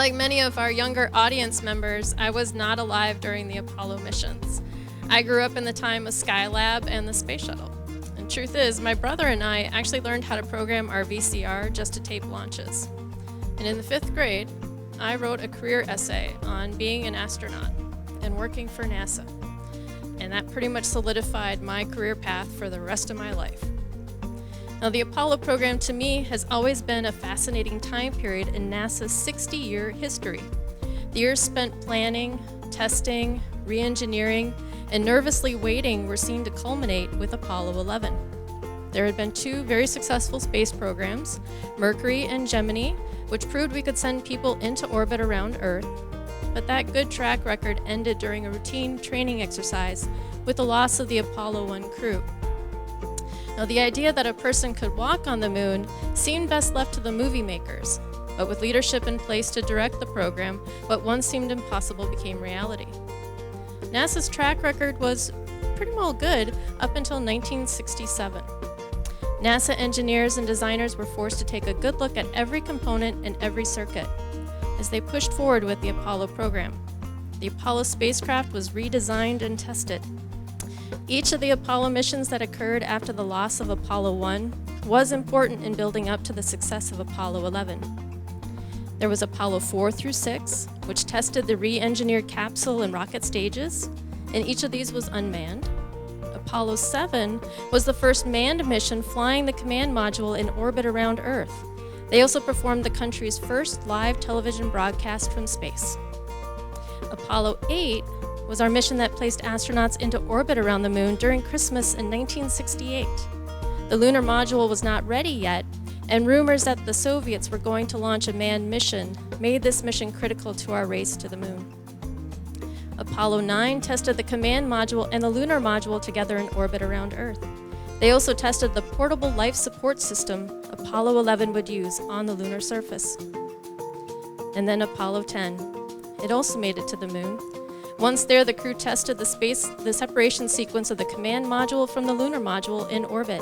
Like many of our younger audience members, I was not alive during the Apollo missions. I grew up in the time of Skylab and the Space Shuttle. And truth is, my brother and I actually learned how to program our VCR just to tape launches. And in the 5th grade, I wrote a career essay on being an astronaut and working for NASA. And that pretty much solidified my career path for the rest of my life. Now, the Apollo program to me has always been a fascinating time period in NASA's 60-year history. The years spent planning, testing, re-engineering, and nervously waiting were seen to culminate with Apollo 11. There had been 2 very successful space programs, Mercury and Gemini, which proved we could send people into orbit around Earth. But that good track record ended during a routine training exercise with the loss of the Apollo 1 crew. Now, the idea that a person could walk on the moon seemed best left to the movie makers, but with leadership in place to direct the program, what once seemed impossible became reality. NASA's track record was pretty well good up until 1967. NASA engineers and designers were forced to take a good look at every component and every circuit as they pushed forward with the Apollo program. The Apollo spacecraft was redesigned and tested. Each of the Apollo missions that occurred after the loss of Apollo 1 was important in building up to the success of Apollo 11. There was Apollo 4 through 6, which tested the re-engineered capsule and rocket stages, and each of these was unmanned. Apollo 7 was the first manned mission flying the command module in orbit around Earth. They also performed the country's first live television broadcast from space. Apollo 8 was our mission that placed astronauts into orbit around the moon during Christmas in 1968. The lunar module was not ready yet, and rumors that the Soviets were going to launch a manned mission made this mission critical to our race to the moon. Apollo 9 tested the command module and the lunar module together in orbit around Earth. They also tested the portable life support system Apollo 11 would use on the lunar surface. And then Apollo 10. It also made it to the moon. Once there, the crew tested the separation sequence of the command module from the lunar module in orbit.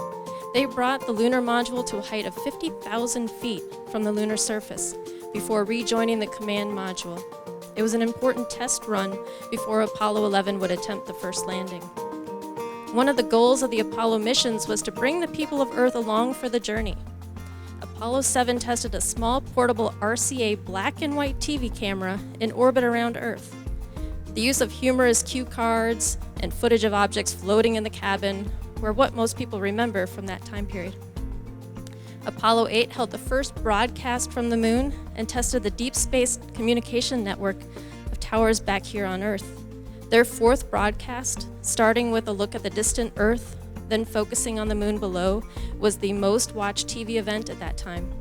They brought the lunar module to a height of 50,000 feet from the lunar surface before rejoining the command module. It was an important test run before Apollo 11 would attempt the first landing. One of the goals of the Apollo missions was to bring the people of Earth along for the journey. Apollo 7 tested a small portable RCA black and white TV camera in orbit around Earth. The use of humorous cue cards and footage of objects floating in the cabin were what most people remember from that time period. Apollo 8 held the first broadcast from the moon and tested the deep space communication network of towers back here on Earth. Their 4th broadcast, starting with a look at the distant Earth, then focusing on the moon below, was the most watched TV event at that time.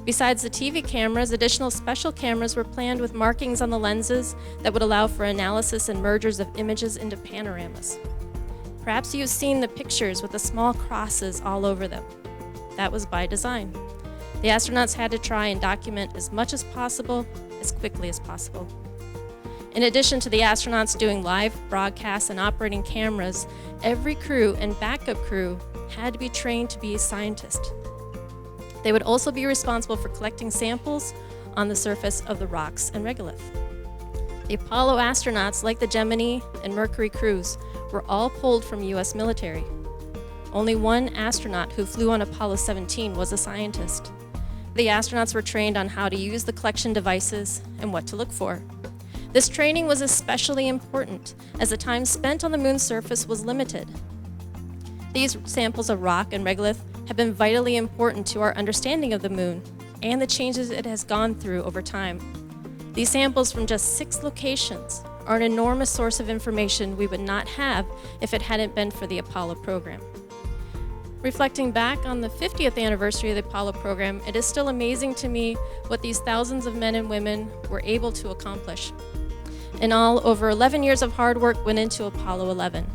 Besides the TV cameras, additional special cameras were planned with markings on the lenses that would allow for analysis and mergers of images into panoramas. Perhaps you've seen the pictures with the small crosses all over them. That was by design. The astronauts had to try and document as much as possible, as quickly as possible. In addition to the astronauts doing live broadcasts and operating cameras, every crew and backup crew had to be trained to be a scientist. They would also be responsible for collecting samples on the surface of the rocks and regolith. The Apollo astronauts, like the Gemini and Mercury crews, were all pulled from U.S. military. Only one astronaut who flew on Apollo 17 was a scientist. The astronauts were trained on how to use the collection devices and what to look for. This training was especially important as the time spent on the moon's surface was limited. These samples of rock and regolith have been vitally important to our understanding of the moon and the changes it has gone through over time. These samples from just 6 locations are an enormous source of information we would not have if it hadn't been for the Apollo program. Reflecting back on the 50th anniversary of the Apollo program, it is still amazing to me what these thousands of men and women were able to accomplish. In all, over 11 years of hard work went into Apollo 11.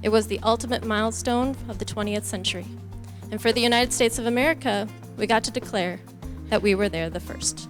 It was the ultimate milestone of the 20th century. And for the United States of America, we got to declare that we were there the first.